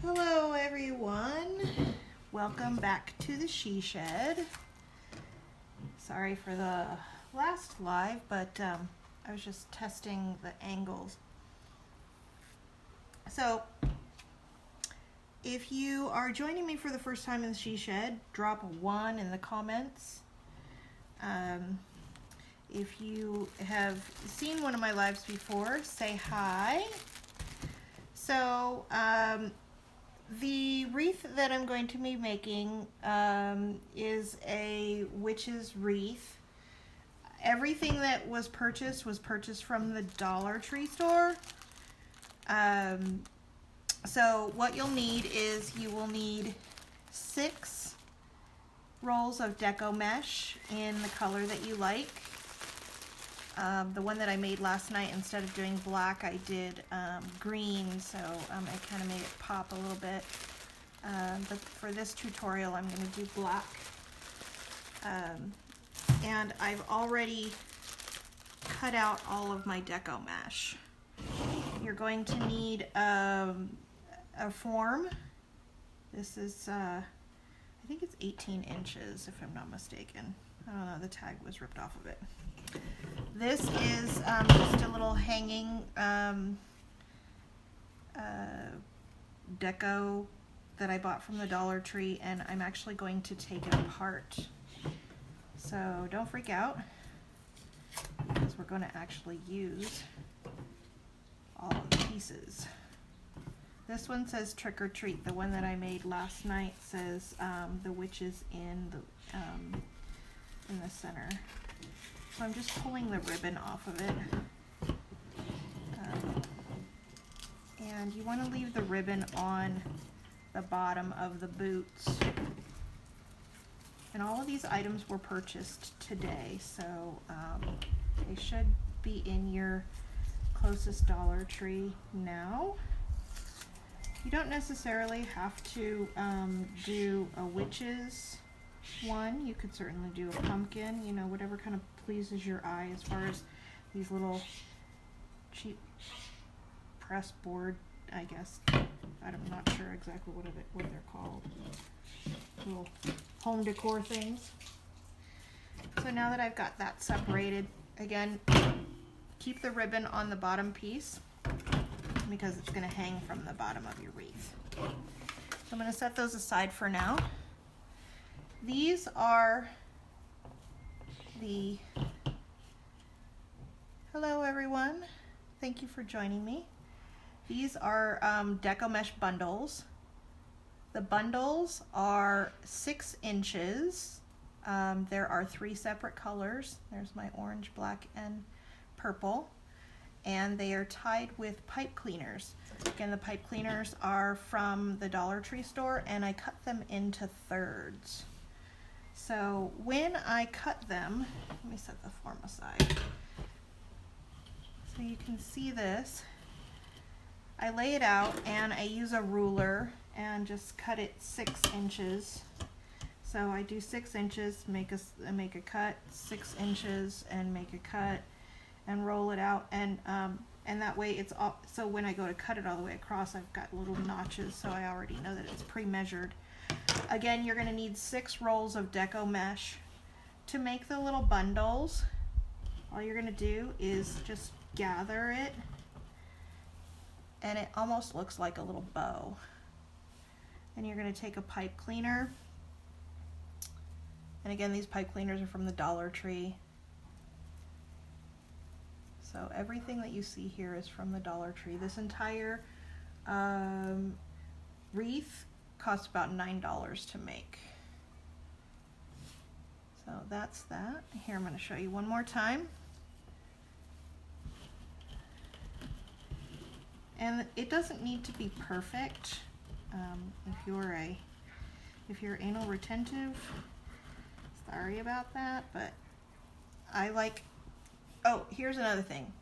Hello everyone, welcome back to the She Shed. Sorry for the last live, but I was just testing the angles. So if you are joining me for the first time in the She Shed, drop a 1 in the comments. If you have seen one of my lives before, say hi. So the wreath that I'm going to be making is a witch's wreath. Everything that was purchased from the Dollar Tree store. So what you'll need is you will need 6 rolls of deco mesh in the color that you like. The one that I made last night, instead of doing black, I did green, so I kind of made it pop a little bit. But for this tutorial, I'm going to do black. And I've already cut out all of my deco mesh. You're going to need a form. This is, I think it's 18 inches, if I'm not mistaken. I don't know, the tag was ripped off of it. This is just a little hanging deco that I bought from the Dollar Tree, and I'm actually going to take it apart. So don't freak out, because we're going to actually use all of the pieces. This one says Trick or Treat. The one that I made last night says the witch is in the center. So I'm just pulling the ribbon off of it. And you want to leave the ribbon on the bottom of the boots. And all of these items were purchased today, so they should be in your closest Dollar Tree now. You don't necessarily have to do a witch's one. You could certainly do a pumpkin, you know, whatever kind of pleases your eye. As far as these little cheap press board, I guess, I'm not sure exactly what they're called, little home decor things. So now that I've got that separated, again, keep the ribbon on the bottom piece because it's going to hang from the bottom of your wreath. So I'm going to set those aside for now. These are the, hello everyone, thank you for joining me. These are deco mesh bundles. The bundles are 6 inches. There are 3 separate colors. There's my orange, black, and purple. And they are tied with pipe cleaners. Again, the pipe cleaners are from the Dollar Tree store, and I cut them into thirds. So when I cut them, let me set the form aside so you can see this. I lay it out and I use a ruler and just cut it 6 inches. So I do 6 inches, make a cut, 6 inches, and make a cut, and roll it out, and that way it's all, so when I go to cut it all the way across, I've got little notches, so I already know that it's pre-measured. Again, you're going to need 6 rolls of deco mesh. To make the little bundles, all you're going to do is just gather it, and it almost looks like a little bow. And you're going to take a pipe cleaner, and again, these pipe cleaners are from the Dollar Tree. So everything that you see here is from the Dollar Tree. This entire wreath cost about $9 to make. So that's that. Here, I'm going to show you one more time. And it doesn't need to be perfect. If you're anal retentive, sorry about that, but I like, oh, here's another thing.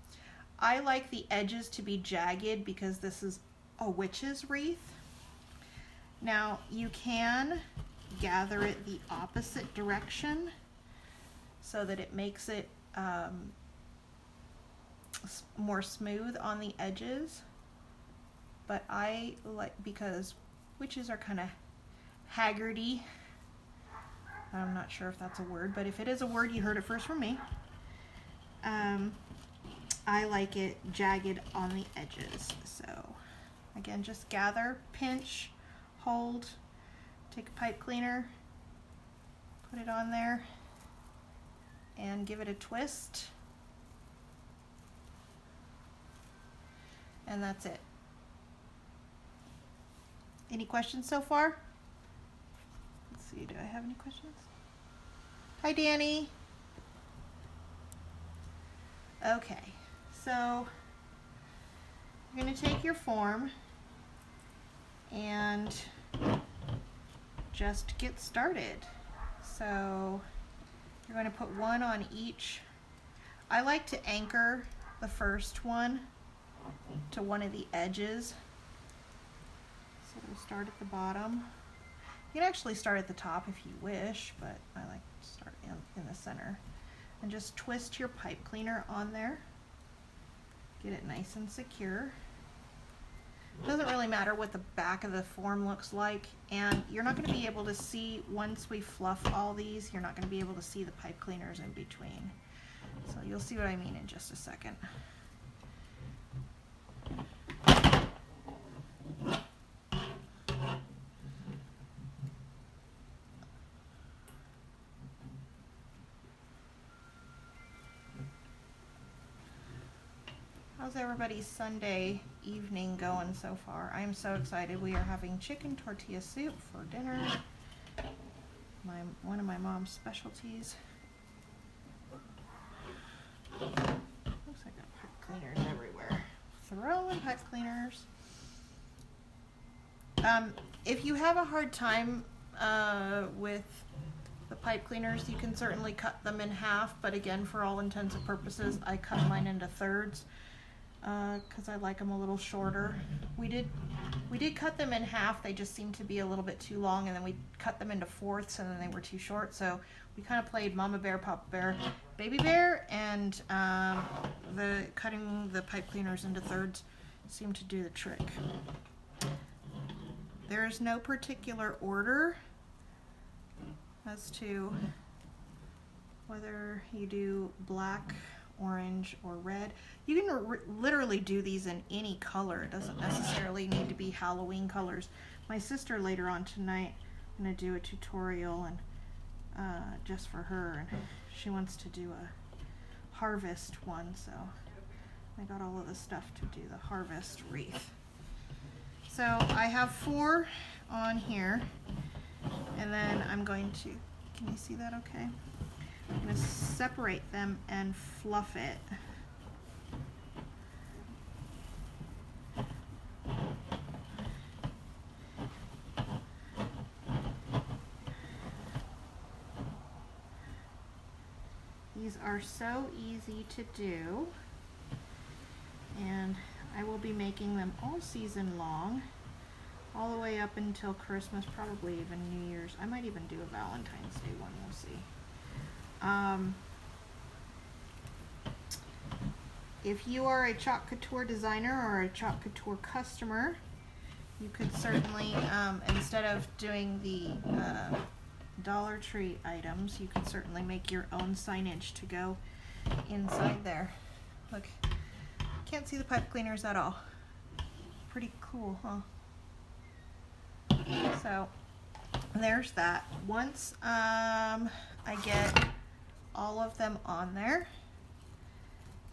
I like the edges to be jagged because this is a witch's wreath. Now you can gather it the opposite direction so that it makes it more smooth on the edges, but I like, because witches are kind of haggardy. I'm not sure if that's a word, but if it is a word, you heard it first from me. I like it jagged on the edges. So again, just gather, pinch, hold, take a pipe cleaner, put it on there, and give it a twist. And that's it. Any questions so far? Let's see, do I have any questions? Hi, Danny. Okay, so you're going to take your form and just get started. So you're going to put one on each. I like to anchor the first one to one of the edges. So we'll start at the bottom. You can actually start at the top if you wish, but I like to start in the center. And just twist your pipe cleaner on there. Get it nice and secure. It doesn't really matter what the back of the form looks like, and you're not going to be able to see, once we fluff all these, you're not going to be able to see the pipe cleaners in between. So you'll see what I mean in just a second. How's everybody's Sunday evening going so far? I am so excited. We are having chicken tortilla soup for dinner. One of my mom's specialties. Looks like I got pipe cleaners everywhere. Throwing pipe cleaners. If you have a hard time with the pipe cleaners, you can certainly cut them in half, but again, for all intents and purposes, I cut mine into thirds. Because I like them a little shorter. We did cut them in half. They just seemed to be a little bit too long, and then we cut them into fourths, and then they were too short. So we kind of played Mama Bear, Papa Bear, Baby Bear, and the cutting the pipe cleaners into thirds seemed to do the trick. There is no particular order as to whether you do black, orange, or red. You can literally do these in any color. It doesn't necessarily need to be Halloween colors. My sister later on tonight, I'm going to do a tutorial and just for her, and she wants to do a harvest one, so I got all of the stuff to do the harvest wreath. So I have 4 on here, and then I'm going to, can you see that okay? I'm going to separate them and fluff it. These are so easy to do, and I will be making them all season long, all the way up until Christmas, probably even New Year's. I might even do a Valentine's Day one, we'll see. If you are a Chalk Couture designer or a Chalk Couture customer, you could certainly, instead of doing the Dollar Tree items, you can certainly make your own signage to go inside there. Look, can't see the pipe cleaners at all. Pretty cool, huh? So there's that. Once I get all of them on there,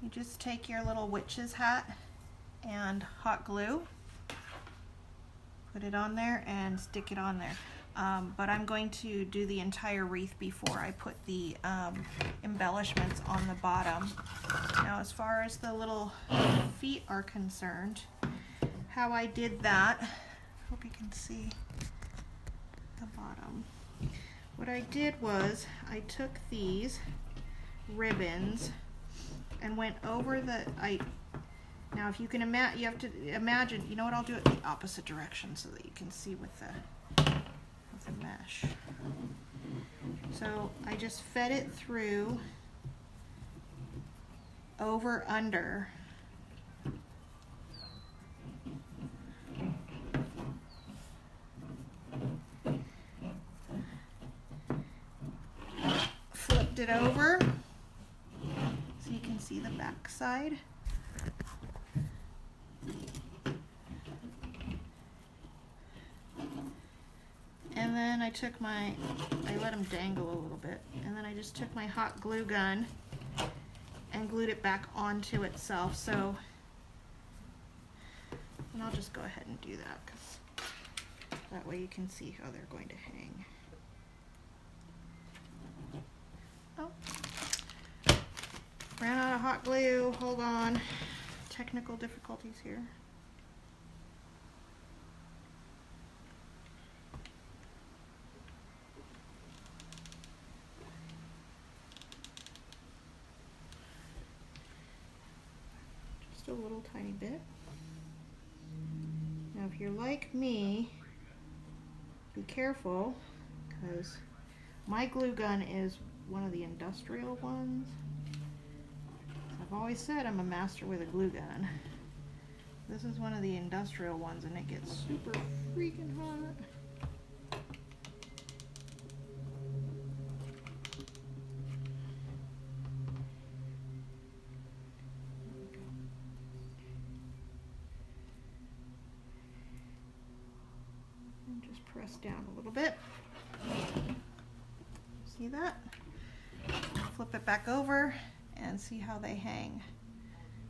you just take your little witch's hat and hot glue, put it on there and stick it on there. But I'm going to do the entire wreath before I put the embellishments on the bottom. Now, as far as the little feet are concerned, how I did that, hope you can see the bottom. What I did was I took these ribbons and went over the, now if you can imagine, you have to imagine, you know what, I'll do it the opposite direction so that you can see with the mesh. So I just fed it through, over, under, flipped it over so you can see the back side. And then I took I let them dangle a little bit, and then I just took my hot glue gun and glued it back onto itself. So, and I'll just go ahead and do that, because that way you can see how they're going to hang. Oh, ran out of hot glue, hold on. Technical difficulties here. A little tiny bit. Now if you're like me, be careful, because my glue gun is one of the industrial ones. I've always said I'm a master with a glue gun. This is one of the industrial ones, and it gets super freaking hot. Press down a little bit. See that? Flip it back over and see how they hang.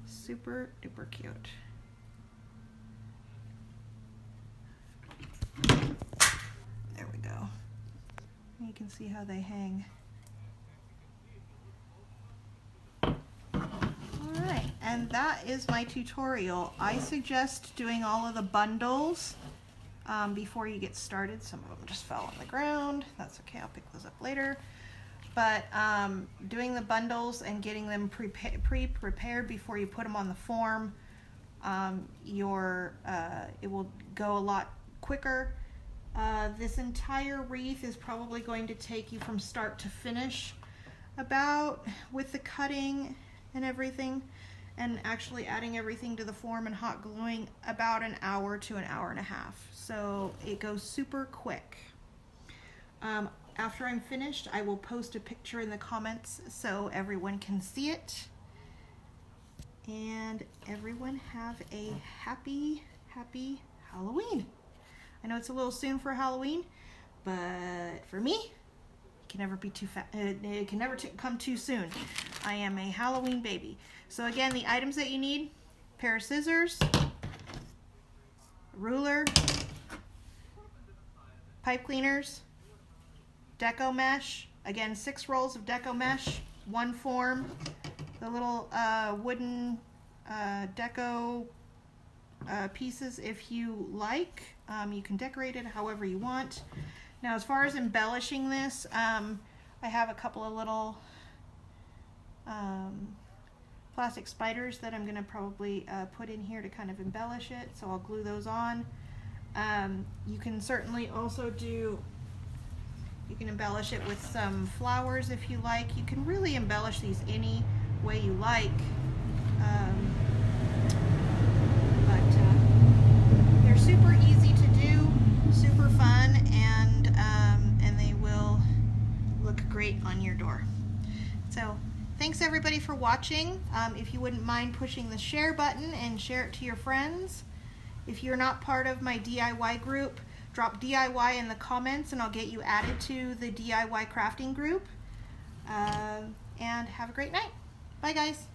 Super duper cute. There we go. You can see how they hang. Alright, and that is my tutorial. I suggest doing all of the bundles before you get started. Some of them just fell on the ground. That's okay, I'll pick those up later. But doing the bundles and getting them pre-prepared before you put them on the form, it will go a lot quicker. This entire wreath is probably going to take you from start to finish, about, with the cutting and everything, and actually adding everything to the form and hot gluing, about an hour to an hour and a half. So it goes super quick. After I'm finished, I will post a picture in the comments so everyone can see it. And everyone have a happy, happy Halloween. I know it's a little soon for Halloween, but for me, it can never be too it can never come too soon. I am a Halloween baby. So again, the items that you need: pair of scissors, ruler, pipe cleaners, deco mesh, again 6 rolls of deco mesh, 1 form, the little wooden deco pieces if you like. You can decorate it however you want. Now as far as embellishing this, I have a couple of little plastic spiders that I'm going to probably put in here to kind of embellish it, so I'll glue those on. You can certainly also you can embellish it with some flowers if you like. You can really embellish these any way you like. But they're super easy to do, super fun, and they will look great on your door. So thanks everybody for watching. If you wouldn't mind pushing the share button and share it to your friends. If you're not part of my DIY group, drop DIY in the comments and I'll get you added to the DIY crafting group. And have a great night. Bye guys.